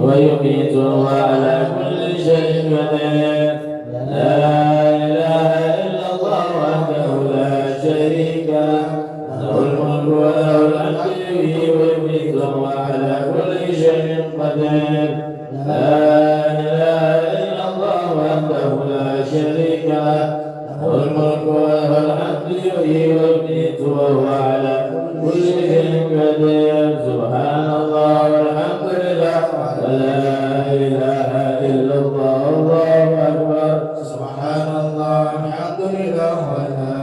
ويميت وعلى كل شيء قدير لا إله إلا الله وحده لا شريك له له الملك وله الحمد يحيي ويميت وعلى كل شيء قدير لا إله إلا الله وحده لا شريك له له الملك وله الحمد يحيي ويميت وهو على كل شيء قدير سبحان الله والحمد لله ولا إله إلا الله الله أكبر سبحان الله الحمد لله ولا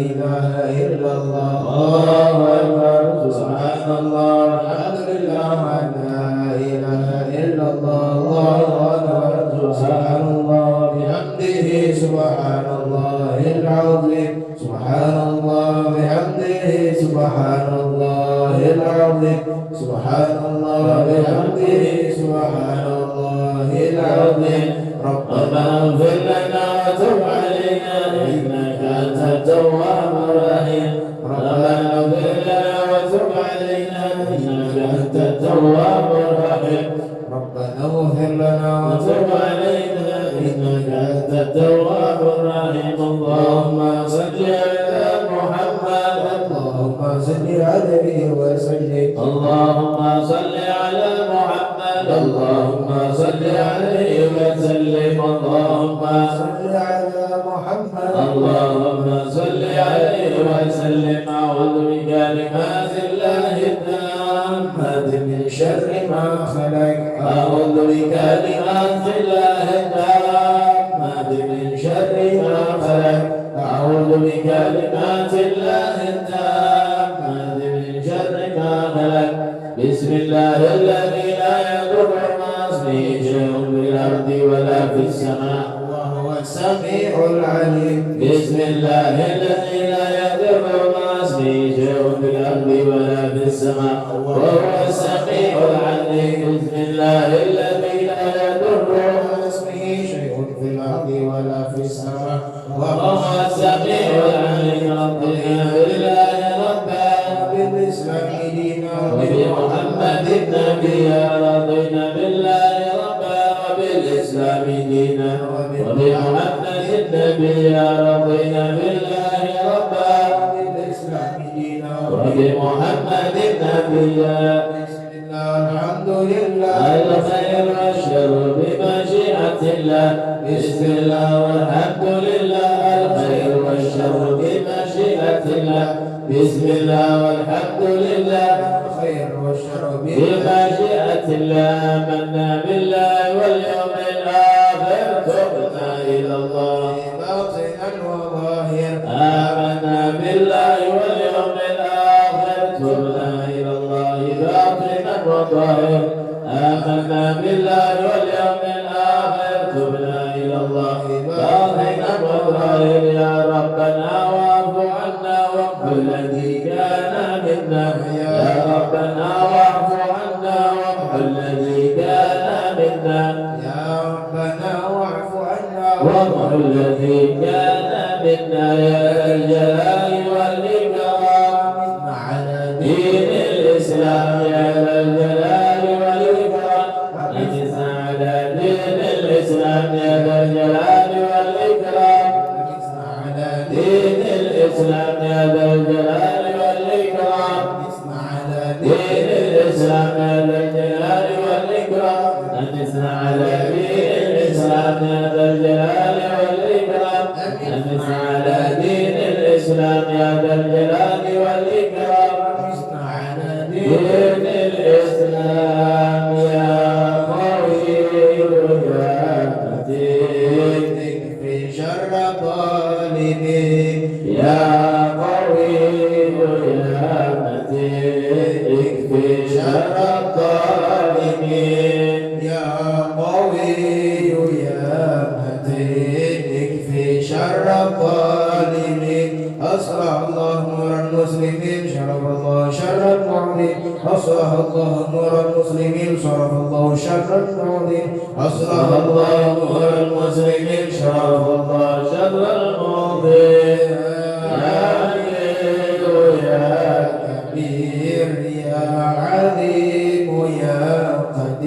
إله إلا الله الله أكبر سبحان الله الحمد لله ولا إله إلا الله الله أكبر سبحان الله بحمده سبحان الله العظيم سبحان الله بحمده سبحان الله العظيم سبحان الله بحمده سبحان الله العظيم ربنا اغفر لنا وتب علينا إنك أنت التواب الرحيم ربنا اغفر لنا وتب علينا إنك أنت التواب الرحيم ربنا اغفر لنا وتب علينا إنك أنت التواب الرحيم اللهم صل على محمد اللهم صل عليه وسلم اللهم صل على محمد اللهم صل عليه وسلم اللهم صل على محمد اللهم صل عليه وسلم أعوذ بكلمات الله التامة من شر ما خلق أعوذ بكلمات الله التامة من شر ما خلق أعوذ بكلمات الله التامة من شر ما خلق بسم الله الذي لا يضر مع اسمه شيء في الأرض ولا في السماء وهو السميع العليم بسم الله الذي لا يضر مع اسمه شيء في الأرض ولا في السماء وهو السميع العليم بسم الله الذي لا يضر مع اسمه شيء في الأرض ولا في السماء وهو السميع العليم رضينا بالله ربا بالإسلام دينا وبمحمد نبيا رضينا بالله ربا وبالإسلام دينا وبمحمد نبيا رضينا بالله ربا وبالإسلام دينا وبمحمد نبيا بسم الله الحمد لله الخير والشر بمشيئة الله بسم الله والحمد لله الخير والشر بمشيئة الله بسم الله والحمد لله الخير والشر بمشيئة الله آمنا بالله واليوم الآخر تبنا إلى الله باطنا وظاهر آمنا بالله واليوم الآخر تبنا إلى الله باطنا وظاهر آمنا بالله واليوم الآخر تبنا إلى الله باطنا وظاهر يا ربنا واعف عنا واغفر الذي كان منا يا ربنا واعف عنا واغفر الذي كان منا يا ربنا واعف عنا واغفر الذي كان منا يا ذا الجلال والإكرام على دين الإسلام يا ذا الجلال والإكرام أجلس على دين الإسلام يا ذا الجلال والإكرام أجلس على دين الإسلام يا ذا الجلال والإكرام أجلس على دين الإسلام يا ذا الجلال والإكرام أجلس على دين الإسلام يا ذا الجلال والإكرام أجلس على دين الإسلام يا ذا الجلال والإكرام أجلس على دين الإسلام يا قوي يا متين في شر ظالمين يا قوي يا متين في شر الظالمين يا قوي يا متين في شر الظالمين أصلح الله نور المسلمين شرف الله شر المعظم أصلح الله نور المسلمين شرف الله شر المعظم أصلح الله نور المسلمين شرف الله شر المعظم يا كبير يا كبير يا عظيم يا قدير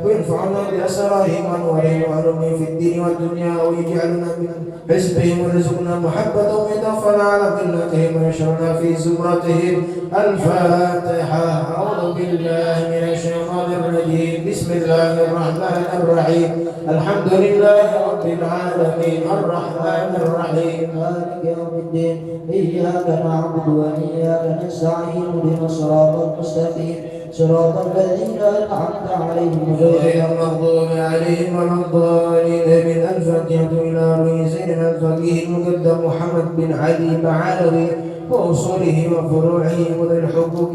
وينفعنا بأسرارهم وأنوارهم وعلومهم في الدين والدنيا ويجعلنا من حزبهم ويرزقنا محبتهم ويتوفنا على ملتهم ويشرنا في زمرتهم. الفاتحة. أعوذ بالله من الشيطان الرجيم. بسم الله الرحمن الرحيم. الحمد لله رب العالمين الرحمن الرحيم مالك يوم الدين إياك نعبد وإياك نستعين اهدنا الصراط المستقيم صراط الذين أنعمت عليهم غير المغضوب عليهم ولا الضالين. من الفاتحة إلى روح سيدنا الفقيه المقدم محمد بن علي بعلوي وأصوله وفروعه وذي الحقوق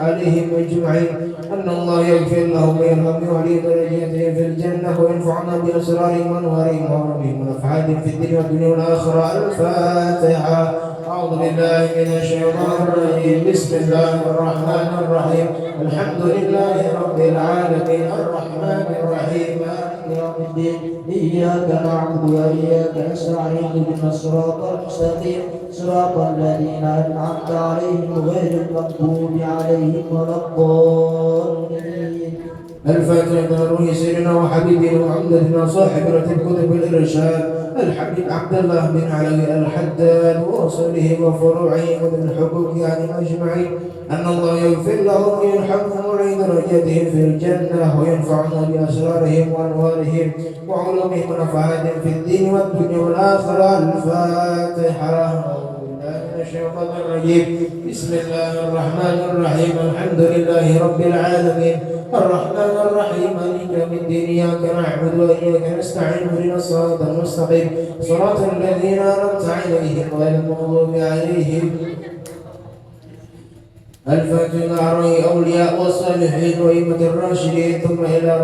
عليهم أجمعين. أن الله يغفر لهم ويرحمهم ويعلي درجاتهم في الجنة وينفعنا بأسرارهم وأنوارهم وعلومهم ونفعاتهم في الدنيا والدنيا والآخرة. الفاتحة. أعوذ بالله من الشيطان الرجيم. بسم الله الرحمن الرحيم. الحمد لله رب العالمين الرحمن الرحيم مالك يوم الدين إياك نعبد وإياك نستعين اهدنا الصراط المستقيم صراط الذين أنعمت عليهم غير المغضوب عليهم ولا الضالين. الفاتحة. روح سيدنا وحبيبنا وعمدتنا صاحب رتب كتب الإرشاد الحبيب عبد الله بن علي الحداد وأصوله وفروعه وذي الحقوق أجمعين. أن الله يغفر لهم ويرحمهم ويعلي درجاتهم في الجنة وينفعنا بأسرارهم وأنوارهم وعلومهم ونفعاتهم في الدين والدنيا والآخرة. الفاتحة. الشيطان الرجيم. بسم الله الرحمن الرحيم. الحمد لله رب العالمين الرحمن الرحيم مالك يوم الدين إياك نعبد وإياك نستعين اهدنا الصراط المستقيم صراط الذين أنعمت عليهم غير المغضوب عليهم. الفاتحة. إلى أولياء والصالحين وأئمة الراشدين ثم إلى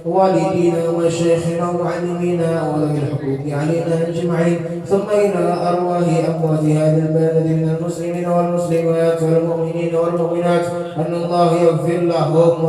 والدينا ومشايخنا ومعلمينا وذوي الحقوق علينا أجمعين ثم إلى أرواح أموات هذا البلد من المسلمين والمسلمات والمؤمنين والمؤمنات أن الله يغفر لهم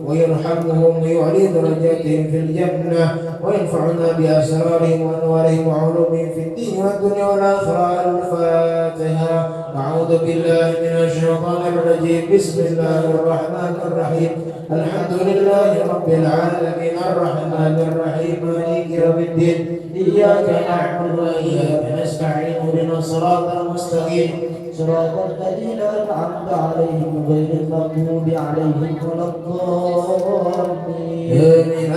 ويرحمهم ويعلي درجاتهم في الجنة وينفعنا بأسرارهم وأنوارهم وعلومهم في الدين والدنيا والآخرة. الفاتحة. أعوذ بالله من الشيطان الرجيم. بسم الله الرحمن الرحيم. الحمد لله رب العالمين الرحمن الرحيم مالك يوم الدين إياك نعبد وإياك نستعين اهدنا الصراط المستقيم صراط الذين أنعمت عليهم غير المغضوب عليهم ولا الضالين.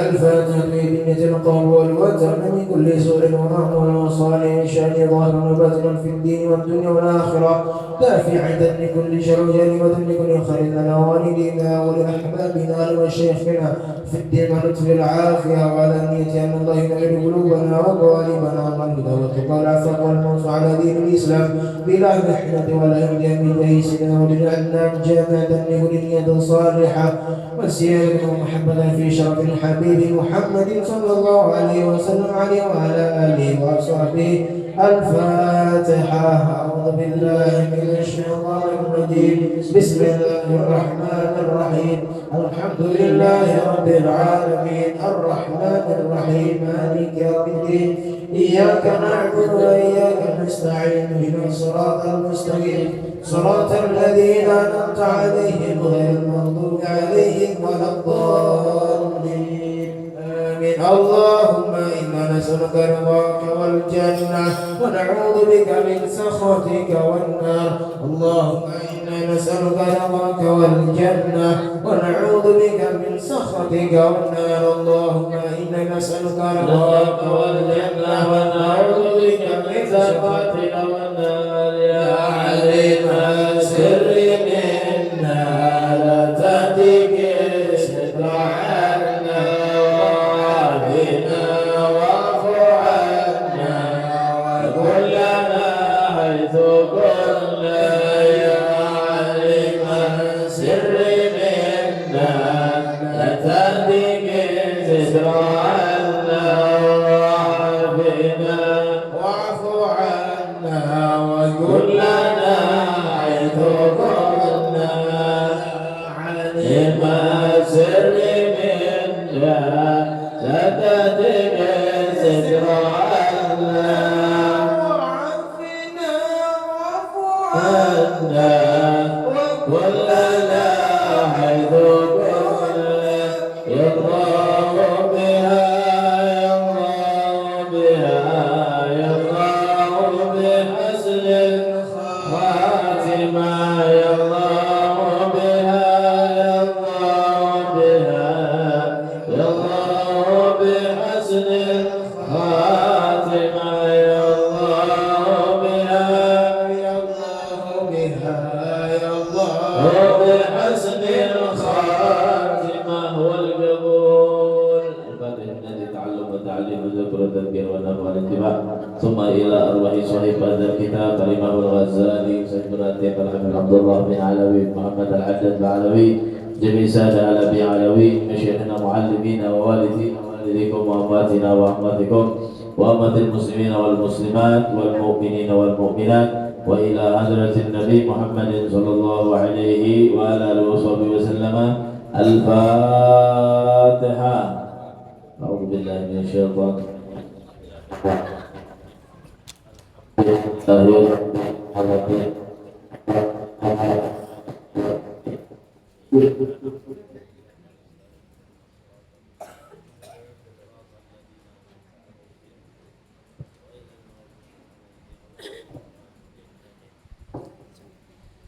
الفاتحة. بنية القول والوتر من كل سوء ونعم وصالح شان ظاهر وباطن في الدين والدنيا والآخرة دافعة لكل شر وجانبة لكل خير لنا ووالدينا ولأحبابنا ولمشايخنا في الدين ونتف العافية وعلى نية أن الله يغير قلوبنا وقوالبنا والهدى والتقى والعفاف والموت على دين الإسلام بلا محنة ولا يمدى من جيسنا ولجعلنا جامعة لكل صالحة وسيادة ومحبة في شرف الحبيب محمد صلى الله عليه وسلم عليه وعلى آله وصحبه. الفاتحة. أعوذ بالله من الشيطان الرجيم. بسم الله الرحمن الرحيم. الحمد لله رب العالمين الرحمن الرحيم مالك يوم الدين إياك نعبد وإياك نستعين اهدنا الصراط المستقيم صراط الذين أنعمت عليهم غير المغضوب عليهم ولا الضالين. آمين. اللهم إنا نسألك رضاك والجنة ونعوذ بك من سخطك والنار. اللهم إنا نسألك رضاك والجنة ونعوذ بك من سخطك والنار. اللهم إنا نسألك رضاك والجنة ونعوذ بك من سخطك والنار. يا عليم السر منا لا تهتك ستر عنا وعافنا واعف عنا وكلنا حيث كنا. يا عليم السر منا لا تهتك ستر عنا وعافنا واعف عنا وكلنا حيث كنا. علم السر منا لا تهتك ستر عنا وعافنا واعف عنا وكلنا حيث كنا. arwahi sahib hadzal kitab Al-Imam Al-Ghazali Sayyid Ratib Al-Habib Abdullah bin Alawi Muhammad Al-Haddad Al-Alawi jami' sada Alawi Alawi masyayikhina muallimina wa walidina wa walidikum wa ammatina wa ammatikum wa ammatil muslimina wal muslimat wal mu'minina wal mu'minat wa ila hadratin Nabi Muhammadin sallallahu alaihi wa ala alihi wa sahbihi wa sallama. Al-Fatihah. A'udzu billahi minasyaitonir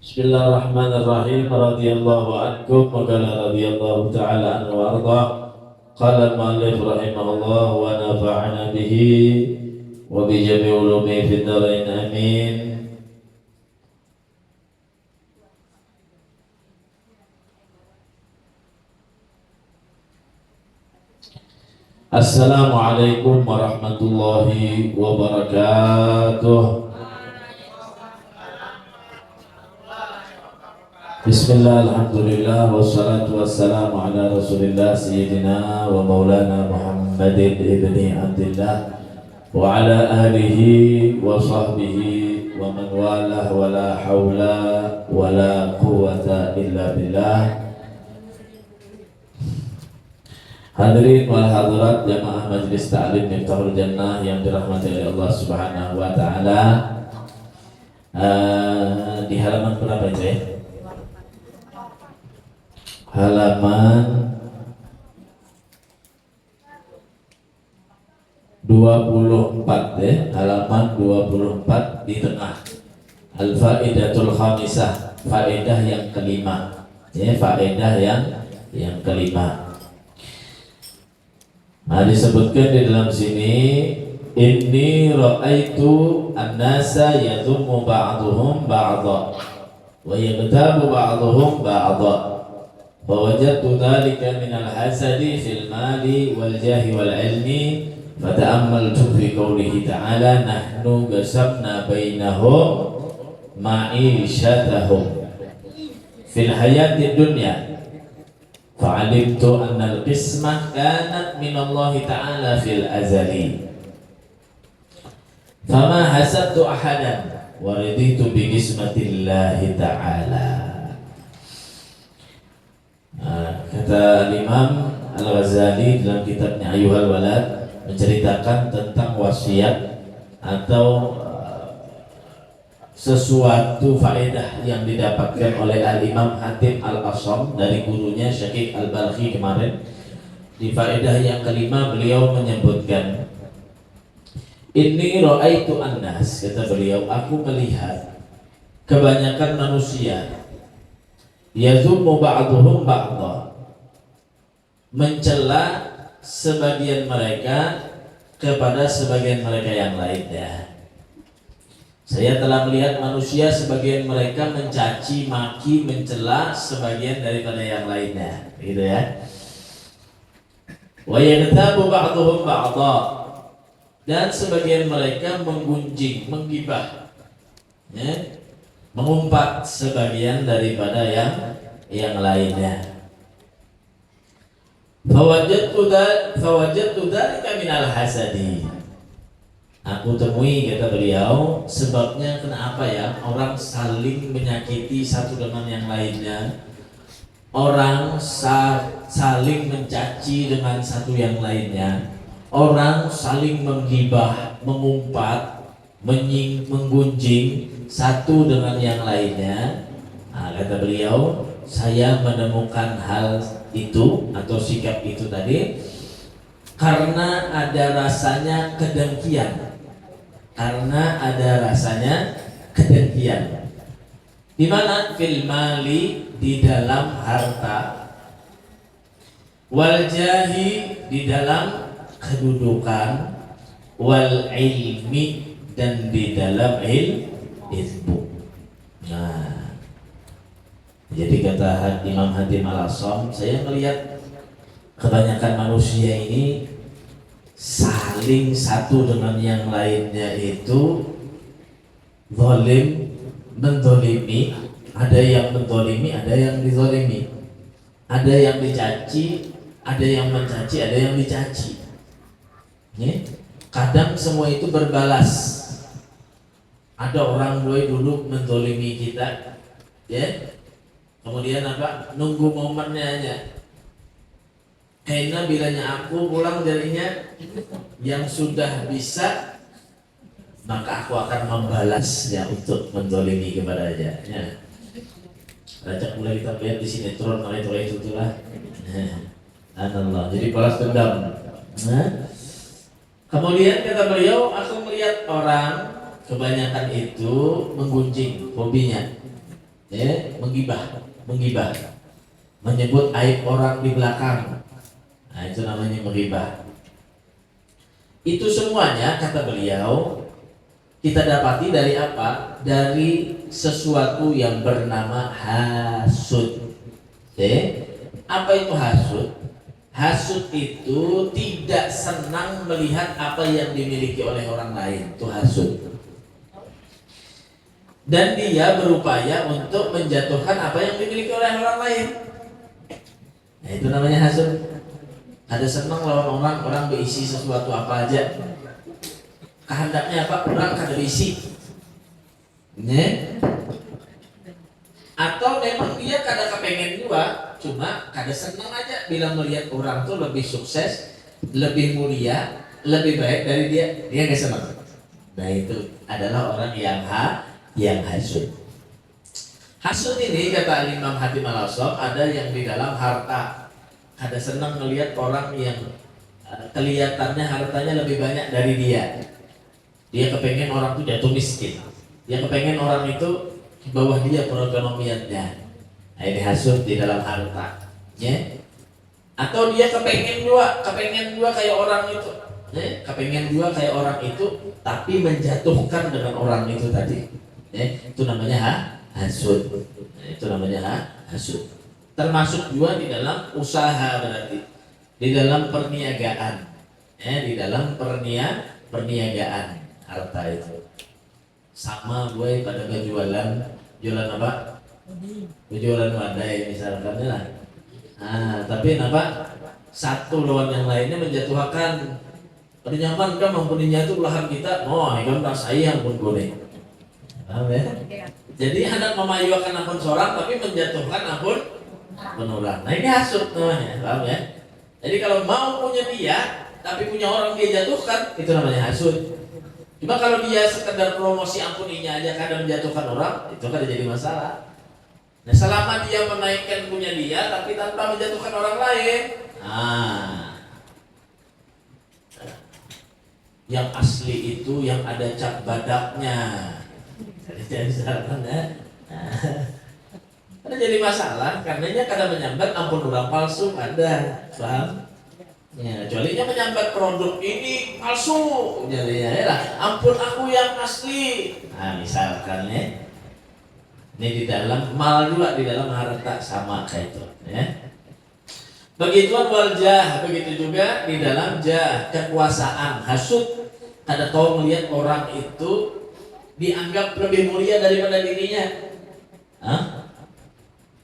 Bismillahirrahmanirrahim. Radhiyallahu ankum wa qala radhiyallahu ta'ala anhu wa ardha. Qala al-mu'allif rahimahullah wa nafa'ana bihi wa bi jami' ulumi fid dharain amin. Assalamualaikum warahmatullahi wabarakatuh. Bismillah, alhamdulillah, wassalatu wassalamu ala rasulillah sayyidina wa maulana Muhammadin ibni Abdillah wa ala alihi wa sahbihi wa man walah wa la hawla wa la quwata illa billah. Hadirin wal hadirat jamaah majlis ta'lim Miftahul Jannah yang dirahmati oleh Allah Subhanahu wa taala. Di halaman berapa itu ya? Halaman 24 ya, halaman 24 di tengah. Al-faidatul khamisah, faedah yang kelima. Ya, faedah yang kelima. Nah, disebutkan di dalam sini, inni ra'aitu an-nasa yadhummu ba'duhum ba'dha wa yaghtabu ba'duhum ba'dha. Fawajadtu dhalika minal hasadi fil mali wal jahi wal ilmi fata'ammaltu fi qawlihi ta'ala nahnu qasamna bainahum ma'isyatahum fil hayati dunya fa'alimtu anna al-qismah kanat minallahi ta'ala fil azali fama hasadtu ahadan wa raditu bi qismatillahi ta'ala. Kata Imam Al-Ghazali dalam kitabnya Ayyuhal Walad menceritakan tentang wasiat atau sesuatu faedah yang didapatkan oleh Al-Imam Hatim Al-Asham dari gurunya Syekh Al-Balkhi kemarin. Di faedah yang kelima beliau menyebutkan, inni ra'aitu an-nas, kata beliau, aku melihat kebanyakan manusia yazummu ba'duhum ba'dha, mencela sebagian mereka kepada sebagian mereka yang lainnya. Saya telah melihat manusia sebagian mereka mencaci, maki, mencela sebagian daripada yang lainnya, gitu ya. Wa yaghtabu ba'duhum ba'dha, dan sebagian mereka menggunjing, menggibah, ya, mengumpat sebagian daripada yang lainnya. Fawajadtu dzalika minal hasadi. Aku temui, kata beliau, sebabnya kenapa ya orang saling menyakiti satu dengan yang lainnya, orang saling mencaci dengan satu yang lainnya, orang saling menggibah, mengumpat, menggunjing satu dengan yang lainnya. Nah, kata beliau, saya menemukan hal itu atau sikap itu tadi karena ada rasanya kedengkian. Karena ada rasanya kedengkian. Di mana? Fil mali, di dalam harta, wal jahi, di dalam kedudukan, wal ilmi, dan di dalam ilmu. Nah, jadi kata Imam Hatim Al-Asham, saya melihat kebanyakan manusia ini saling satu dengan yang lainnya itu zalim, menzalimi, ada yang menzalimi, ada yang dizalimi, ada yang dicaci, ada yang mencaci, ada yang dicaci. Ya. Kadang semua itu berbalas. Ada orang dulu menzalimi kita, ya. Kemudian apa? Nunggu momennya aja. Karena bilanya aku pulang darinya yang sudah bisa, maka aku akan membalasnya untuk menzalimi kepadanya. Ya. Rajak mulai kita lihat di sinetron itu itulah. Allah. Jadi balas dendam. Nah. Kemudian kata beliau, aku melihat orang kebanyakan itu menggunjing, hobinya, ya, menggibah, menyebut aib orang di belakang. Nah, itu namanya menggibah. Itu semuanya kata beliau kita dapati dari apa? Dari sesuatu yang bernama hasud. Ya. Apa itu hasud? Hasud itu tidak senang melihat apa yang dimiliki oleh orang lain. Itu hasud. Dan dia berupaya untuk menjatuhkan apa yang dimiliki oleh orang lain. Nah, itu namanya hasud. Ada senang lawan orang berisi sesuatu apa aja. Kehendaknya apa? Orang kada berisi. Atau memang dia kada kepengen juga, cuma kada senang aja bila melihat orang tuh lebih sukses, lebih mulia, lebih baik dari dia gak senang. Nah, itu adalah orang yang hasud. Hasud ini kata Imam Hatim Al-Aswad ada yang di dalam harta. Kada senang melihat orang yang kelihatannya hartanya lebih banyak dari dia. Dia kepengen orang itu jatuh miskin. Dia kepengen orang itu di bawah dia perekonomiannya. Nah, ini hasud di dalam harta, ya. Atau dia kepengen juga kayak orang itu, ya. Kepengen juga kayak orang itu, tapi menjatuhkan dengan orang itu tadi, ya. Itu namanya hasud. Nah, itu namanya hasud. Termasuk juga di dalam usaha berarti, di dalam perniagaan, ya. Di dalam perniagaan harta itu. Sama gue pada jualan apa? Jualan wadai misalkan lah. Nah, tapi apa? Satu lawan yang lainnya menjatuhkan. Pada nyaman kan mampuninya itu belahan kita. Oh, ini kan rasanya pun gue. Paham ya? Jadi hendak memajukan akun seorang tapi menjatuhkan akun orang. Nah, ini hasud namanya. Paham ya? Jadi kalau mau punya dia tapi punya orang dia jatuhkan, itu namanya hasud. Cuma kalau dia sekedar promosi ampuninya aja kadang menjatuhkan orang, itu kan jadi masalah. Nah, selama dia menaikkan punya dia tapi tanpa menjatuhkan orang lain, yang asli itu yang ada cap badaknya. Jadi misalkan ya, ada jadi masalah karenanya kadang menyambat ampun orang palsu ada, paham? Ya, kecuali dia menyambat produk ini palsu, jadi ya lah, ampun aku yang asli. Nah, misalkan ya, ini di dalam mal juga, di dalam harta sama kayak itu, ya. Begituan waljah, begitu juga di dalam jah, kekuasaan, hasud. Kada tahu melihat orang itu dianggap lebih mulia daripada dirinya.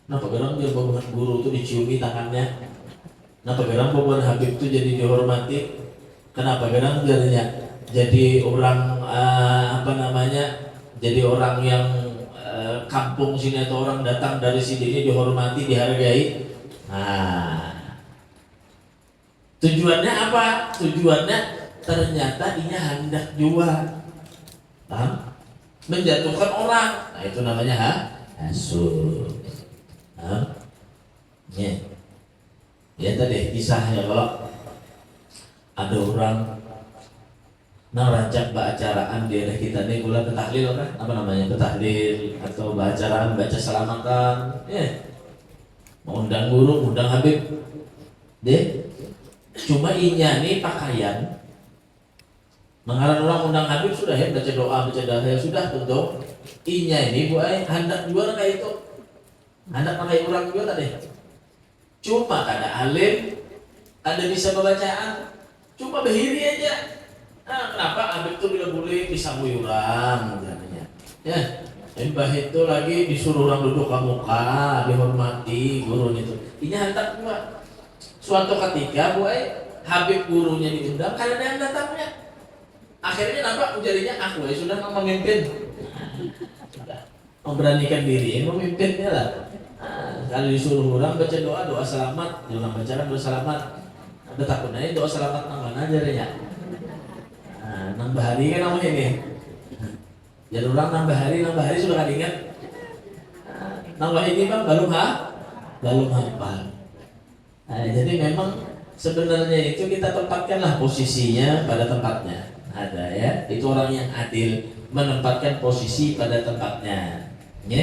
Kenapa kadang dia bangunan guru itu diciumi tangannya? Kenapa kadang Bapak Habib itu jadi dihormati? Kenapa kadang jadi orang jadi orang yang kampung sini atau orang datang dari sini ini dihormati, dihargai. Nah, tujuannya apa? Tujuannya ternyata dia hendak juga, paham? Menjatuhkan orang. Nah, itu namanya hasud. Ya. Ya tadi kisahnya kalau ada orang narancak acaraan di daerah kita nih bulan tahlil kan, apa namanya, tahlil atau acaraan baca selamatan, mengundang guru, undang Habib, deh. Cuma inya nih pakaian, mengarang orang undang Habib sudah ya baca doa ya sudah tentu. Inya ini buat hendak juga kayak itu, hendak pakai orang juga tadi. Cuma kada alim, kada bisa bacaan, cuma behiri aja. Nah, kenapa Habib itu bila boleh bisa buyurang katanya. Ya, mbah itu lagi disuruh orang duduk ke muka, dihormati guru itu. Ini hantar mbak. Suatu ketika, Habib gurunya diundang, karena ada yang datangnya. Akhirnya nampak jadinya aku sudah memimpin. Sudah memberanikan diri, memimpinnya lah. Kalau disuruh orang baca doa selamat, orang bacakan doa selamat. Ada takutnya doa selamat nang mana aja ya. Nambah hari kan namanya ini. Jadi orang nambah hari sudah kan ingat. Nambah ini bang belum hafal. Jadi memang sebenarnya itu kita tempatkanlah posisinya pada tempatnya. Ada ya, itu orang yang adil menempatkan posisi pada tempatnya. Ya.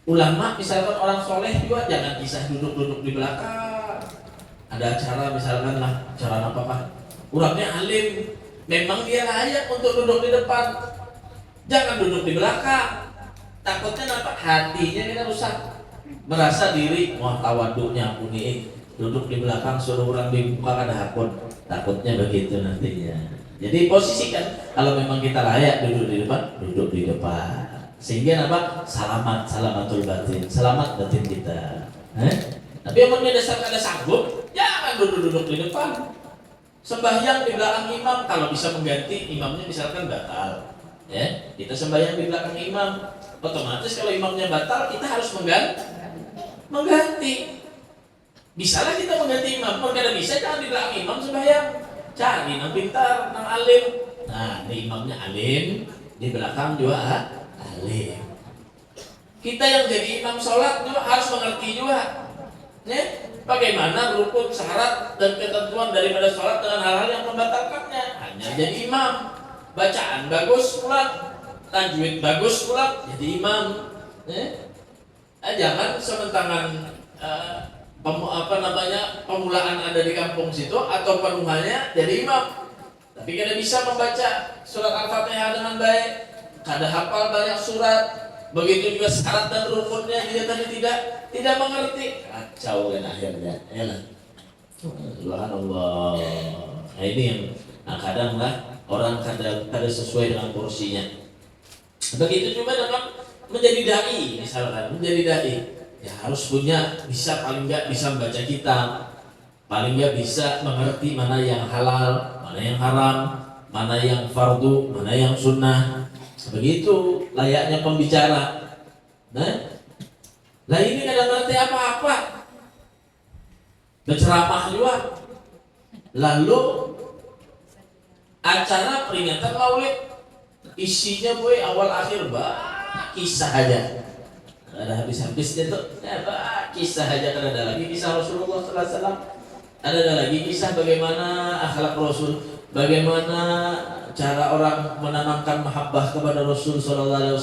Ulama misalkan orang soleh juga jangan kisah duduk-duduk di belakang. Ada acara misalkan lah, acara apa pak? Orangnya alim, memang dia layak untuk duduk di depan. Jangan duduk di belakang. Takutnya nampak hatinya kita rusak. Merasa diri, wah tawaduknya aku nih duduk di belakang suruh orang dibuka ada hakun. Takutnya begitu nantinya. Jadi posisikan kalau memang kita layak duduk di depan, sehingga apa? Salamatul batin, selamat batin kita. Tapi emangnya dasar kada sanggup, jangan duduk di depan. Sembahyang di belakang imam, kalau bisa mengganti imamnya misalkan batal, ya kita sembahyang di belakang imam, otomatis kalau imamnya batal kita harus mengganti. Bisalah kita mengganti imam, kalau kada bisa jangan di belakang imam sembahyang. Cari nang pintar, nang alim. Nah, ini imamnya alim, di belakang juga alim. Kita yang jadi imam sholat juga harus mengerti juga, ya, bagaimana rukun, syarat dan ketentuan daripada sholat dengan hal-hal yang membatalkannya. Hanya jadi imam, bacaan bagus pulang, tajwid bagus pulang, jadi imam. Ya. Jangan sementangan pemulaan ada di kampung situ atau penuhannya jadi imam, tapi kada bisa membaca surat Al-Fatihah dengan baik, kada hafal banyak surat, begitu juga syarat dan rukunnya dia tadi tidak mengerti, kacau kan akhirnya. Subhanallah. Nah ini yang kadang lah orang kada sesuai dengan porsinya. Begitu juga dalam menjadi dai, misalkan menjadi dai. Ya harus punya bisa paling nggak bisa membaca kitab, paling nggak bisa mengerti mana yang halal, mana yang haram, mana yang fardu, mana yang sunnah. Begitu layaknya pembicara. Nah ini kadang ngerti apa-apa, berceramah juga. Lalu acara peringatan Maulid isinya awal akhir kisah aja. Ada habis-habisnya tuh, kisah aja kan ada lagi kisah Rasulullah SAW, ada lagi kisah bagaimana akhlak Rasul, bagaimana cara orang menanamkan mahabbah kepada Rasul SAW.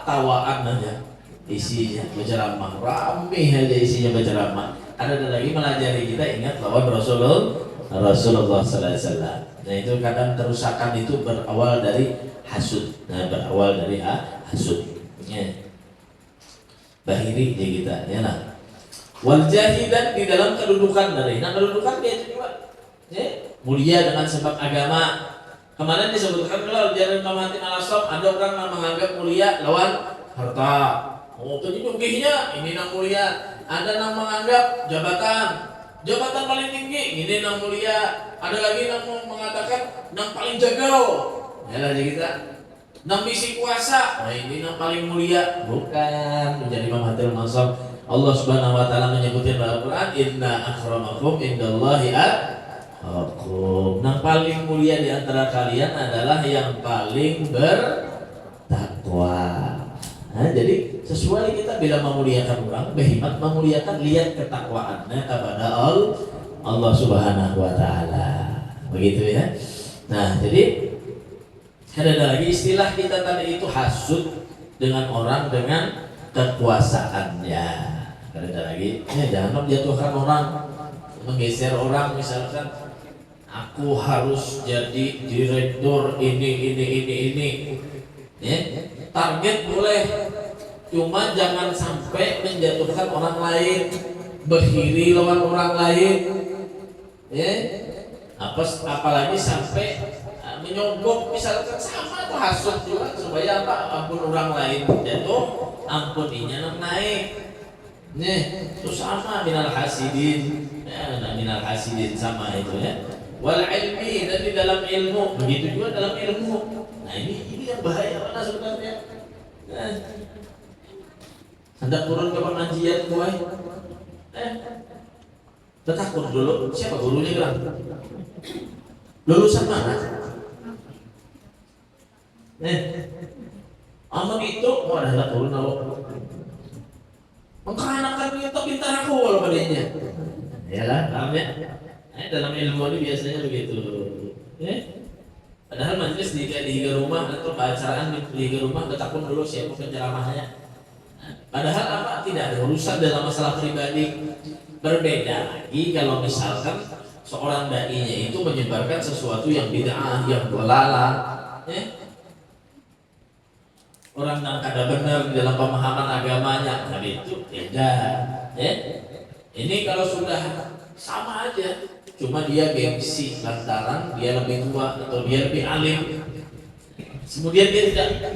Tawaan aja isinya berceramah, ramai aja isinya berceramah. Ada lagi melajari kita ingat lawan Rasulullah SAW. Nah itu kadang kerusakan itu berawal dari hasud, hasud. Ya. Bahiri kita, ya lah. Wal jahidan di dalam kedudukan dari, kedudukan dia juga, ya, mulia dengan sebab agama. Kemarin disebutkan kalau jalan Muhammad al-Asab ada orang yang menganggap mulia lawan harta. Oh, tadi dugihnya ini nang mulia. Ada yang menganggap jabatan paling tinggi ini nang mulia. Ada lagi yang mengatakan nang paling jago. Ya lah kita. Nang bisi kuasa, nah ini yang paling mulia, bukan menjadi Muhammadul Mansur. Allah Subhanahu wa taala menyebutkan dalam Al-Qur'an, "Inna akramakum indallahi atqakum." Yang paling mulia di antara kalian adalah yang paling bertakwa. Nah, jadi sesuai kita bila memuliakan orang, behimat memuliakan lihat ketakwaannya kepada Allah Subhanahu wa taala. Begitu ya. Nah, jadi ada lagi istilah kita tadi itu hasud dengan orang dengan kekuasaannya. Ada lagi, jangan menjatuhkan orang, menggeser orang, misalkan aku harus jadi direktur ini. Ya, target boleh, cuma jangan sampai menjatuhkan orang lain, berhiri lawan orang lain. Ya, apalagi sampai menyogok misalkan sama tuh hasut juga supaya apa? Ampun orang lain jatuh, ampuninya naik. Nih, itu sama minal hasidin. Ya, minal hasidin sama itu ya. Wal ilmi, dan di dalam ilmu, begitu juga dalam ilmu. Nah ini yang bahaya mana sebenarnya? Nah, Anda turun ke pengajian gue, takut dulu, siapa gurunya bilang? Lulusan mana? Aman itu, oh ada turun lalu. Mengkanak-kanak itu pintar aku kalau padanya. Ya kan, paham ya? Dalam ilmu ini biasanya begitu. Padahal majelis di rumah atau acaraan di rumah betapun dulu siapa penceramahnya. Padahal apa? Tidak ada urusan dalam masalah pribadi. Berbeda lagi kalau misalkan seorang dai-nya itu menyebarkan sesuatu yang bid'ah, yang dolalah, orang yang kada benar dalam pemahaman agamanya, nah itu beda. Ini kalau sudah sama aja, cuma dia gengsi lantaran dia lebih tua atau dia lebih alim, kemudian dia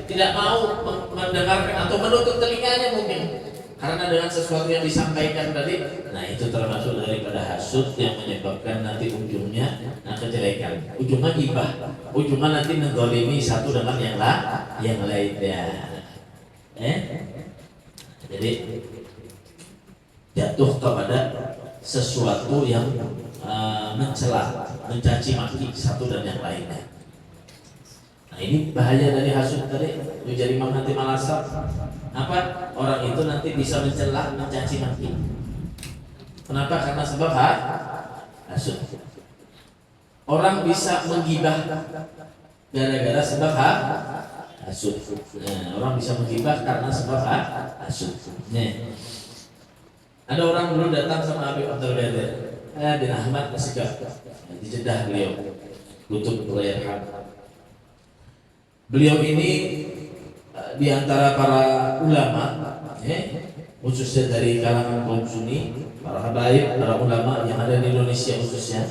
tidak mau mendengarkan atau menutup telinganya mungkin karena dengan sesuatu yang disampaikan tadi. Nah itu termasuk daripada hasud yang menyebabkan nanti ujungnya kejelekan, ujungnya hibah, ujungnya nanti mendolimi satu dengan yang lainnya. Jadi jatuh kepada sesuatu yang mencela, mencaci maki satu dan yang lainnya. Nah ini bahaya dari hasud tadi, menjadi menghati malasab. Apa? Orang itu nanti bisa mencela, mencaci maki. Kenapa? Karena sebab hasud. Orang bisa menggibah gara-gara sebab hasud. Orang bisa menggibah karena sebab hasud. Ada orang dulu datang sama Habib Abdul Qadir bin Ahmad As-Segaf di Jeddah, beliau kutub Rayhan. Beliau ini di antara para ulama, khususnya dari kalangan kaum Sunni, para habaib, para ulama yang ada di Indonesia khususnya,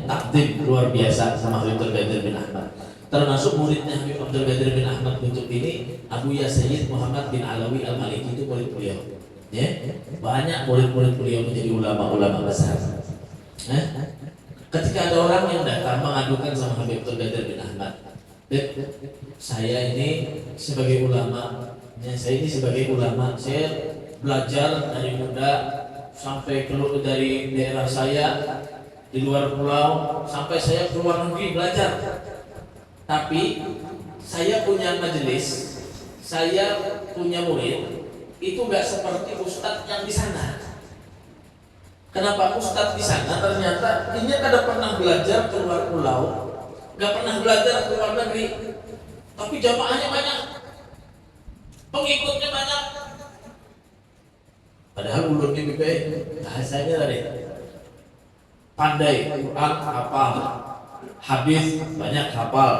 takdim luar biasa sama Habib Abdul Qadir bin Ahmad. Termasuk muridnya Habib Abdul Qadir bin Ahmad kutub ini, Abu Ya Sayyid Muhammad bin Alawi Al-Maliki, itu murid beliau. Banyak murid-murid beliau menjadi ulama-ulama besar. Ketika ada orang yang datang mengadukan sama Habib Abdul Qadir bin Ahmad, saya ini sebagai ulama, saya belajar dari muda sampai keluar dari daerah saya di luar pulau sampai saya keluar negeri belajar. Tapi saya punya majelis, saya punya murid itu nggak seperti ustadz yang di sana. Kenapa? Ustadz di sana ternyata ini kada pernah belajar keluar pulau, nggak pernah belajar keluar negeri, tapi jamaahnya banyak, pengikutnya banyak. Padahal ulunnya bebe bahasanya tadi pandai, Quran hafal, hadis banyak hafal,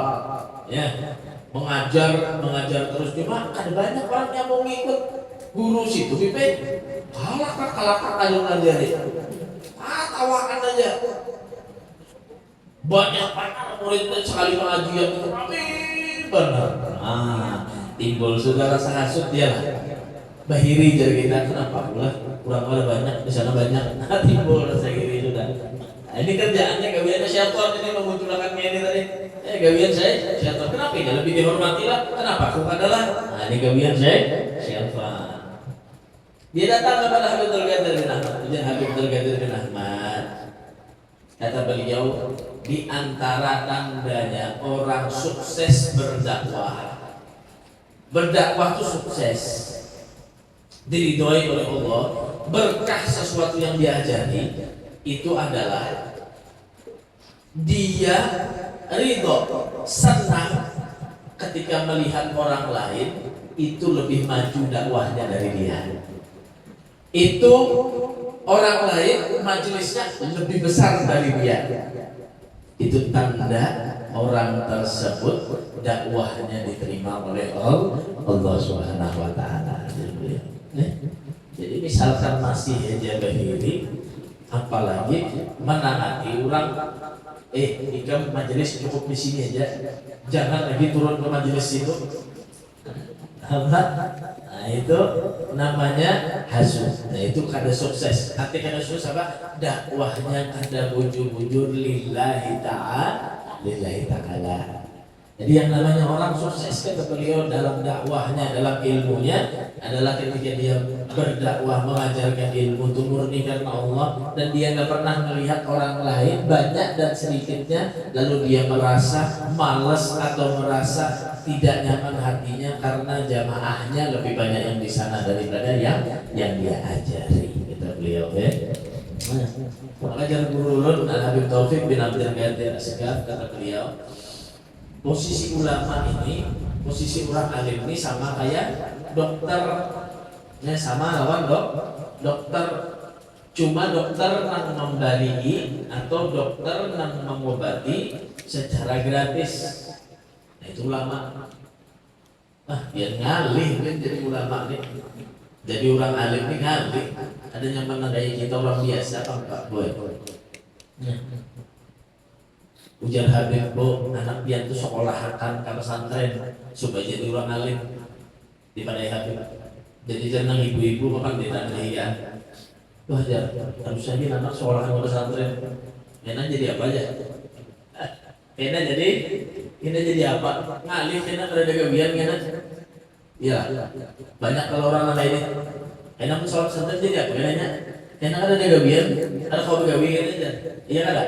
mengajar terus, cuma ada banyak orang yang mau ngikut guru situ bebe, kalak aja ngajari, tawakan aja. Banyak muridnya sekali pengajian itu benar. Timbul sudah rasa hasut dia lah. Bahiri jadi kita, kenapa pula kurang banyak di sana banyak. Timbul rasa iri sudah. Ini kerjaannya gawiannya syaitan ini memunculkan ini tadi. Gawian saya syaitan. Kenapa ini lebih dihormati lah? Kenapa aku adalah? Ini gawian saya syaitan. Dia datang kepada Habib Abdul Qadir bin Ahmad. Ujian Habib Abdul Qadir bin Ahmad, kata beliau, di antara tandanya orang sukses berdakwah itu sukses, diridhoi oleh Allah, berkah sesuatu yang diajari, itu adalah dia ridho, senang ketika melihat orang lain itu lebih maju dakwahnya dari dia. Itu orang lain majelisnya lebih besar dari dia. Itu tanda orang tersebut dakwahnya diterima oleh Allah Subhanahu wa taala. Jadi misalkan masih aja bahiri, apalagi menangani orang Ikam majelis cukup di sini aja, jangan lagi turun ke majelis itu. Nah itu namanya hasud. Nah itu kada sukses. Arti kada sukses apa? Dakwahnya kada bujur-bujur lillahi ta'ala. Jadi yang namanya orang sukses kata beliau dalam dakwahnya, dalam ilmunya adalah ketika dia berdakwah mengajarkan ilmu itu murni karena Allah dan dia nggak pernah melihat orang lain banyak dan sedikitnya lalu dia merasa malas atau merasa tidak nyaman hatinya karena jamaahnya lebih banyak yang di sana daripada yang dia ajari kata beliau ya. Maka jangan guru ulun Al-Habib Taufik bin Abdul Qadir As-Segaf kata beliau, posisi ulama ini, posisi orang alim ini sama kayak dokter, ya sama lawan dokter. Cuma dokter yang memberi atau dokter yang mengobati secara gratis. Nah itu ulama. Dia ngalih kan jadi ulama nih. Jadi orang alim ini ngalih. Ada yang menandai kita orang biasa apa Pak Boy? Ujar Habib, bo, anak dia tuh sekolahakan ke pesantren supaya jadi orang alim di pada Habib. Jadi jangan ibu-ibu makan di tanah ya. Wah, harus saja anak sekolahan ke pesantren. Kena jadi apa aja? Kena jadi apa? Ngalih kena ada gawian kena. Ya, banyak kalau orang lain ini. Kena pun sholat pesantren jadi apa? Kena ada gawian, ada kau gawi aja. Iya ada.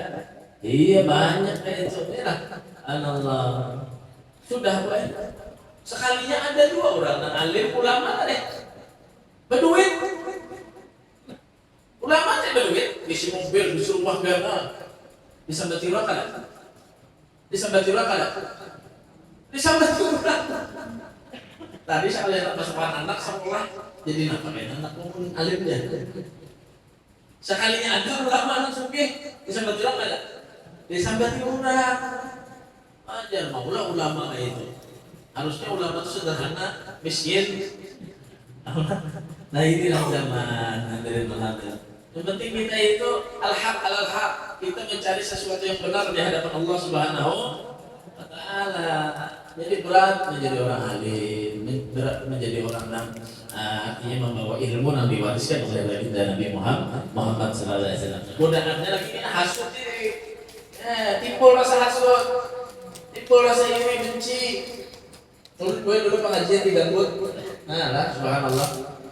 Iya banyak kayak itu lah. Allah sudah baik. Sekalinya ada dua orang yang alim ulama deh. Berduit. Ulama teh berduit, isi mobil, isi rumah gana. Disambat tiura kada? Disambat tiura kada? Disambat tiura. Tadi sekalian masukkan anak sekolah jadi nampakin anak pun alimnya. Sekalinya ada ulama anak sugih, disambat tiura kada? Disambat orang ajar maulah ulama kayak itu. Harusnya ulama itu sederhana, miskin. Nah inilah zaman hadirin hadirin. Yang penting kita itu al-haq al-haq, kita mencari sesuatu yang benar di hadapan Allah Subhanahu wa Ta'ala. Jadi berat menjadi orang alim, berat menjadi orang yang artinya membawa ilmu yang diwariskan oleh baginda Nabi Muhammad sallallahu alaihi wasallam. Godaannya lagi ini hasud diri. Timbul rasa hasud, timbul rasa iri benci. Terus gue dulu pengajian di Gambut, nah lah subhanallah,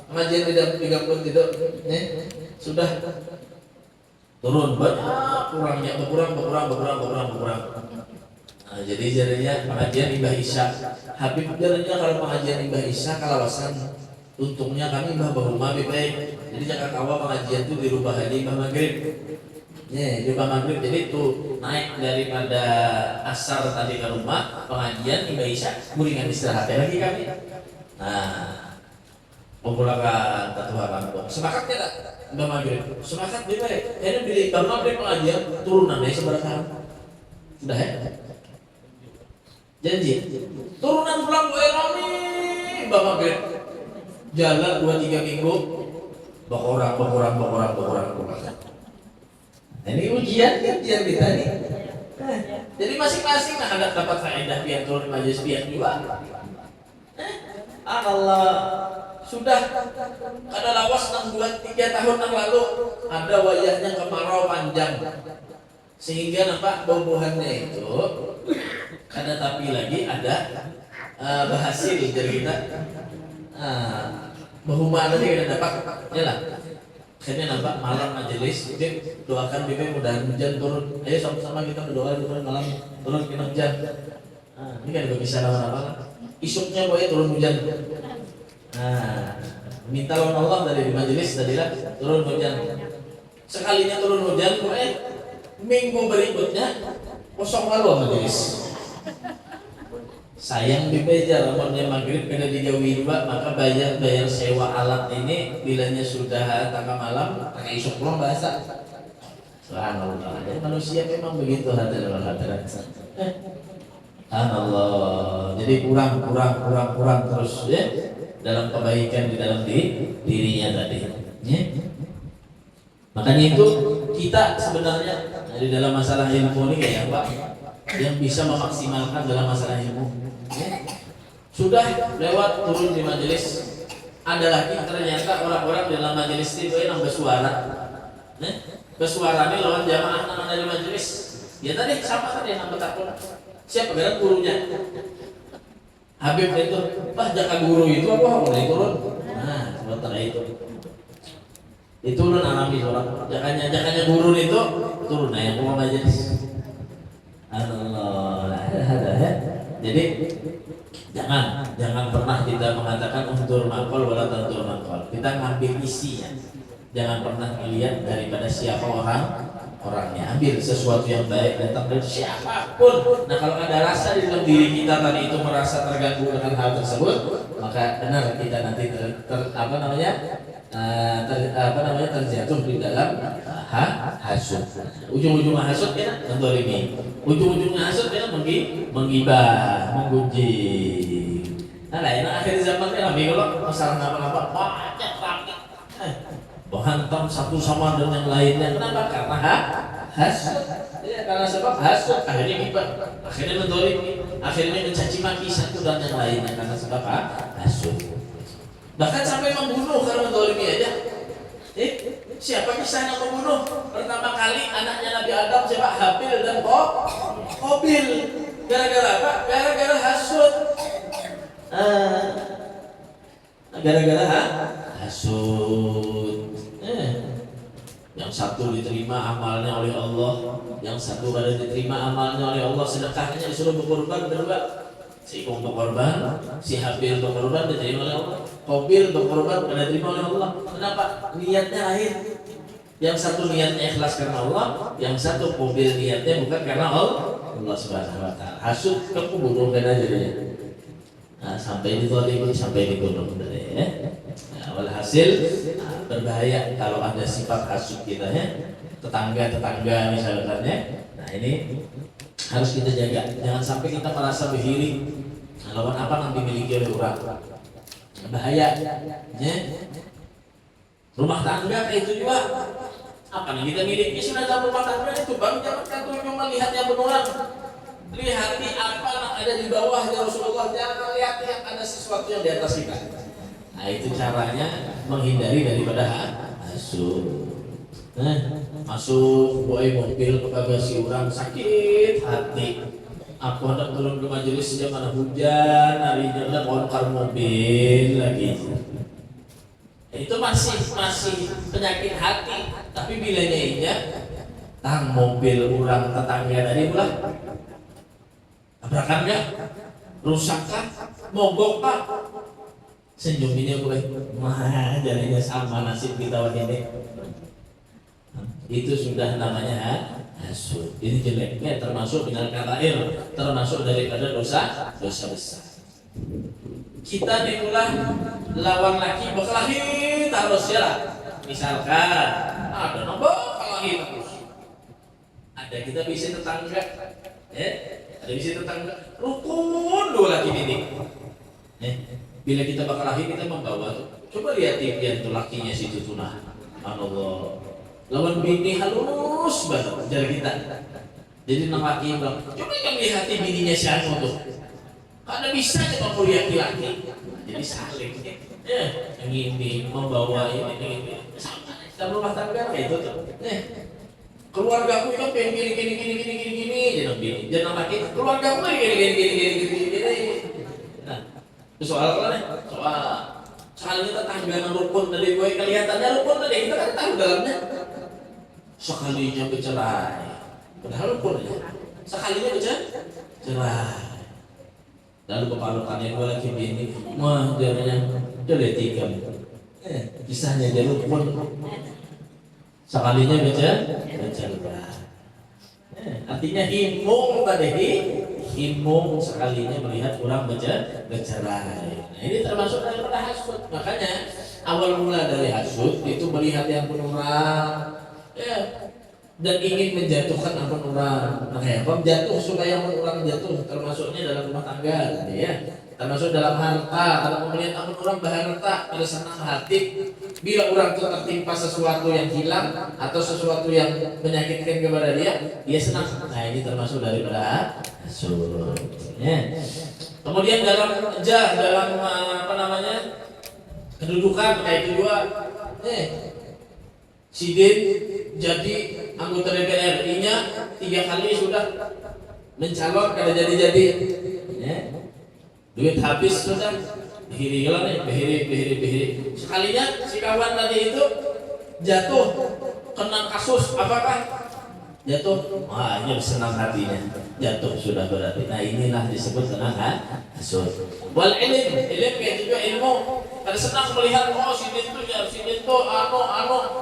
pengajian di Gambut itu, sudah turun banyak, berkurang. Nah, jadi jadinya pengajian Mbah Isya, Habib jadinya kalau pengajian Mbah Isya kalawasan, untungnya kami Mbah Bahuma baik, jadi jangan kawal pengajian itu dirubah di Mbah Maghrib. Di maghrib jadi itu naik daripada asar tadi ke rumah pengajian Mbah Isya guringan istirahat lagi kami. Nah, memulakan ketua kampung. Sepakat tidak Mbah Maghrib? Sepakat dia baik. Ini pilih Mbah Maghrib pengajian turunan dari seberapa? Sudah ya? Janji. Turunan pulang gue Romi Mbah Maghrib. Jalan 2-3 minggu. Berkurang. Ini ujian kita nih. Jadi masing-masing ada dapat faedah biar turun majelis biar juga. Allah sudah ada lawas 6-3 tahun yang lalu ada wajahnya kemarau panjang sehingga nampak buah-buahannya itu ada tapi lagi ada berhasil dari kita. Bahuma tadi kita dapat ya lah. Akhirnya nampak malam majelis, doakan Bibi mudah hujan turun. Ayo sama-sama kita berdoa turun malam turun kena hujan. Ini kan gak bisa lama-lama. Isuknya boleh turun hujan. Minta lawan Allah dari majelis tadilah turun hujan. Sekalinya turun hujan, minggu berikutnya kosong lalu majelis. Sayang dibayar, lamonnya maghrib kena dijauhi dua, maka bayar sewa alat ini bilanya sudah tanggal malam, pakai isuk pulang bahasa. Subhanallah. Jadi manusia memang begitu hadirin hadirat. Subhanallah. Jadi kurang terus ya dalam kebaikan di dalam dirinya tadi. Ya. Makanya itu kita sebenarnya Jadi dalam masalah ilmu ini kayak Pak, yang bisa memaksimalkan dalam masalah ilmu. Ya. Sudah lewat turun di majelis, ada lagi ternyata orang-orang dalam majelis itu yang bersuara. Bersuaranya lawan jamaah nang dari majelis. Ya tadi siapa tadi yang takut? Siapa gara gurunya? Habib itu, Pak jaga guru itu apa mulai turun? Nah, sebentar itu. Itu turun alami orang. Jakanya guru itu turun nah yang mau majelis. Allah, ada. Jadi jangan pernah kita mengatakan untur makol wala tantur makol. Kita ngambil isinya. Jangan pernah melihat daripada siapa orangnya. Ambil sesuatu yang baik datang dari siapapun. Nah kalau ada rasa di dalam diri kita tadi itu merasa terganggu dengan hal tersebut, maka benar kita nanti terjatuh di dalam hasud. Ujung-ujung hasud ya mendolimi. Ujung-ujungnya hasud ya menggibah, menggunjing. Nah, akhir zaman kan kalau masalah apa-apa banyak banget. Menghantam satu sama dengan yang lainnya. Kenapa? Karena hasud. Ya, karena sebab hasud akhirnya gibah, akhirnya mendolimi, akhirnya mencaci maki satu dan yang lainnya karena sebab hasud. Bahkan sampai membunuh karena mendolimi aja. Siapa kisah yang membunuh? Pertama kali anaknya Nabi Adam siapa? Habil dan Qabil. Gara-gara apa? Gara-gara hasud. Gara-gara hasud. Yang satu diterima amalnya oleh Allah, yang satu kada diterima amalnya oleh Allah, sedekahnya disuruh berkorban berdua. Si Ikung berkorban, si Habil berkorban diterima oleh Allah, Qabil berkorban kada diterima oleh Allah. Kenapa? Niatnya lain. Yang satu niatnya ikhlas karena Allah, yang satu Qabil niatnya bukan karena Allah Subhanahu wa taala. Hasud kebunuh kan aja dia. Nah, sampai ditolimi, sampai dibunuh ya. Nah, walhasil berbahaya kalau ada sifat hasud kita ya, tetangga misalnya. Nah ini harus kita jaga, jangan sampai kita merasa beriri lawan apa yang dimiliki oleh orang. Bahaya ya. Rumah tangga itu juga apa yang kita miliki sudah dalam rumah tangga itu baru jangan cuma lihat yang berulang. Lihati apa yang ada di bawahnya Rasulullah, jangan lihat yang ada sesuatu yang di atas kita. Nah itu caranya menghindari daripada hasud. Masuk boy mobil ke bagasi orang sakit hati. Aku hendak turun ke majelis sejak mana hujan, hari jalan bongkar mobil lagi. Itu masih penyakit hati. Tapi bilanya iya, tang mobil orang tetangga tadi pula. Tabrakan enggak? Rusak kah? Mogok kah? Senyum ini gue, jadinya sama nasib kita waktu ini. Itu sudah namanya hasud. Ini jeleknya termasuk dengan kabair, termasuk daripada dosa besar. Kita dimulai lawan laki berkelahi terus ya. Misalkan ada nombor kelahi terus. Ada kita bisa tetangga, ada bisa tetangga rukun dua laki ini. Bila kita berkelahi kita membawa tuh. Coba lihat tuh lakinya situ tunah. Allah. Lawan bini halus banget jari kita. Jadi nang laki bilang, coba yang lihat bininya siapa tuh. Karena bisa coba kuliah laki. Jadi saling. Yang ini membawa ini. Sama. Dalam rumah tangga kayak itu tuh. Keluarga aku itu pengen gini. Jangan laki. Keluarga aku gini. Soal apa nih? Soalnya tetangga yang rukun tadi gue kelihatannya rukun tadi kita kan tahu dalamnya. Sekalinya bercerai, padahal rukun ya. Sekalinya bercerai. Lalu kepalukannya gue lagi begini, wah dia tiga. Kisahnya dia rukun. Sekalinya bercerai. Artinya himung tadi. Himung sekalinya melihat orang bercerai. Nah ini termasuk daripada hasud. Makanya awal mula dari hasud itu melihat yang orang dan ingin menjatuhkan akun orang. Nah, jatuh supaya orang jatuh termasuknya dalam rumah tangga, ya. termasuk dalam harta. Kalau melihat amun orang berharta pada senang hati, bila orang itu tertimpa sesuatu yang hilang atau sesuatu yang menyakitkan kepada dia senang. Nah ini termasuk daripada hasud. Ya. Kemudian dalam apa namanya kedudukan kayak kedua, Sidin jadi anggota DPR RI-nya 3 kali sudah mencalon kada jadi. Ya. Duit habis sudah behiri sekalinya si kawan tadi itu jatuh kena kasus apakah jatuh ini senang hatinya jatuh sudah berarti. Nah inilah disebut senang hasud. Wal ilm kayak juga ilmu kada senang melihat sidin tuh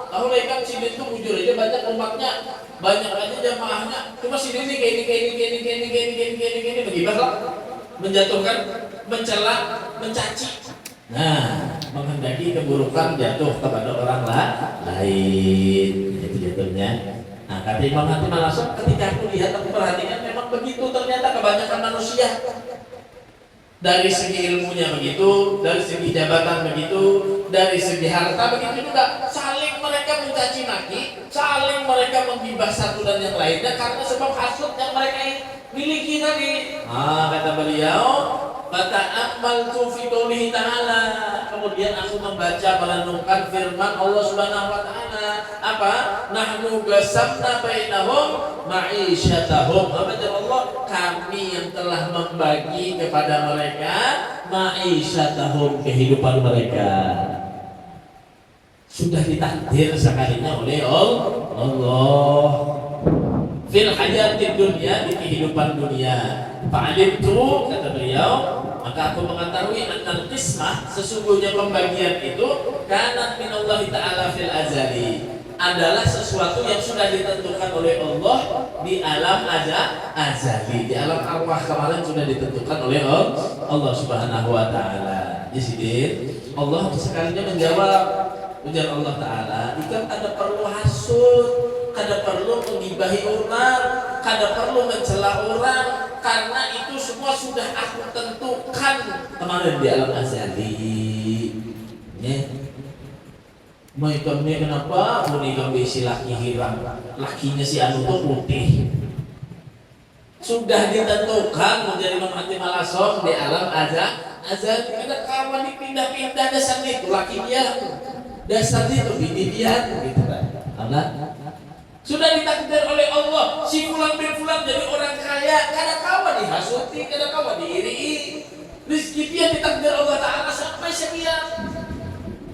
tahu kan sidin tuh bujur aja banyak umatnya banyak aja jamaahnya cuma sidin ini kayak ini begibah menjatuhkan, mencela, mencaci. Nah, menghendaki keburukan jatuh kepada orang lain. Itu jatuhnya. Nah, kata Imam Hatim Al-Asam, ketika aku lihat, aku perhatikan memang begitu. Ternyata kebanyakan manusia dari segi ilmunya begitu, dari segi jabatan begitu, dari segi harta begitu juga. Saling mereka mencaci maki, saling mereka menggibah satu dan yang lainnya karena sebab hasud yang mereka miliki tadi. Kata beliau, fata'ammaltu fi qoulihi ta'ala. Kemudian aku membaca merenungkan firman Allah Subhanahu wa taala. Apa? Nahnu qasamna bainahum ma'isyatahum. Apa kata Allah? Kami yang telah membagi kepada mereka ma'isyatahum, kehidupan mereka. Sudah ditakdir sekalinya oleh Allah. Fil hayatid dunya, di kehidupan dunia. Fa'alimtu, kata beliau, maka aku mengetahui annal qismah, sesungguhnya pembagian itu kanat minallahi ta'ala fil azali, adalah sesuatu yang sudah ditentukan oleh Allah di alam azali, di alam arwah kemarin sudah ditentukan oleh Allah Subhanahu wa taala. Jadi Allah sekalinya menjawab ujar Allah taala, "Ikan ada perlu hasud, kada perlu menggibahi orang, kada perlu mencela orang, karena itu semua sudah aku tentukan kemarin di alam azali." Ya. Mau ikamnya kenapa? Mau ikam si laki hilang, lakinya si anu tuh putih. Sudah ditentukan menjadi Imam Hatim Al-Asam di alam azali. Ada kawan dipindah-pindah dasar itu laki dia, dasar itu bini dia, gitu kan? Karena sudah ditakdir oleh Allah, si fulan bin fulan jadi orang kaya, kada kawan dihasuti, kada kawan diiri. Rezeki dia ditakdir Allah Ta'ala sampai sekian.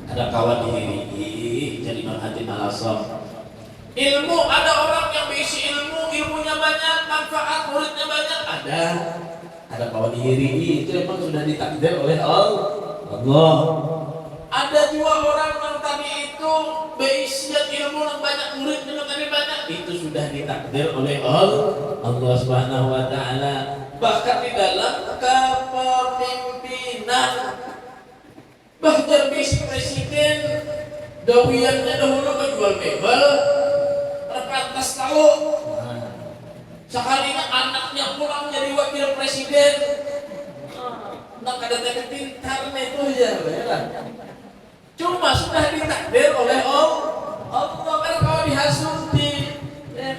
Kada kawan diiri, jadi Imam Hatim Al-Asam. Ilmu, ada orang yang berisi ilmunya banyak, manfaat muridnya banyak, ada kawan diiri, itu memang sudah ditakdir oleh Allah. Ada juga orang yang tadi itu berisian ilmu yang banyak, muridnya yang tadi banyak, itu sudah ditakdir oleh Allah Subhanahu wa taala. Bahkan di dalam kepemimpinan, bahkan bisi presiden dawiannya dahulu menjual mebel, terpantas tahu. Sekalinya anaknya pulang jadi wakil presiden, nak ada teknik pintar itu aja, ya. Cuma sudah ditakdir oleh Allah. Kada kawa dihasuti,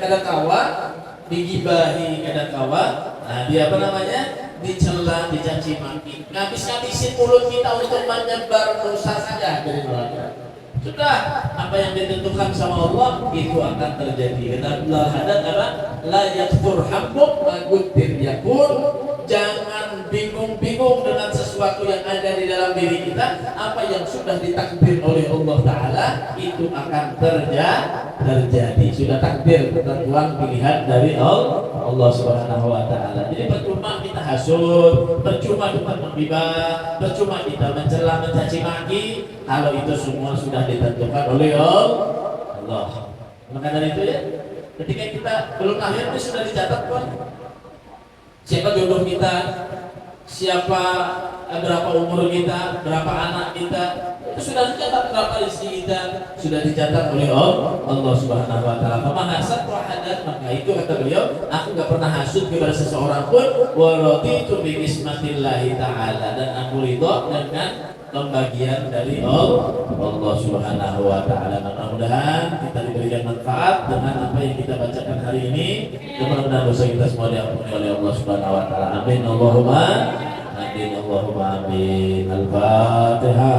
kada kawa digibahi, kada kawa dia apa namanya dicela, dicaci maki. Ngabis-ngabisin mulut kita untuk menyebar dosa saja dari neraka. Sudah apa yang ditentukan sama Allah itu akan terjadi. Kata Allah hadat apa? La yakfur habbuk magudir yakun. Jangan bingung-bingung dengan sesuatu yang ada di dalam diri kita. Apa yang sudah ditakdir oleh Allah Ta'ala itu akan terjadi. Sudah takdir, ketentuan pilihan dari Allah Subhanahu wa Ta'ala. Jadi percuma kita hasud, percuma kita menghibah, percuma kita mencela, mencaci maki, kalau itu semua sudah ditentukan oleh Allah. Maka dari itu ya, ketika kita belum lahir itu sudah dicatat kan. Siapa jodoh kita, siapa berapa umur kita, berapa anak kita, itu sudah dicatat, berapa rezeki kita sudah dicatat oleh Allah Subhanahu wa taala. Faman hasad hadat, maka itu kata beliau, aku enggak pernah hasud kepada seseorang pun, wa raditu bi ismatillahi taala, dan aku ridho dengan pembagian dari Allah Subhanahu wa taala. Mudah-mudahan kita diberikan manfaat dengan apa yang kita bacakan hari ini. Mudah-mudahan dosa kita semua diampuni oleh Allah Subhanahu wa taala. Amin Allahumma amin. Allahumma amin. Al-Fatihah.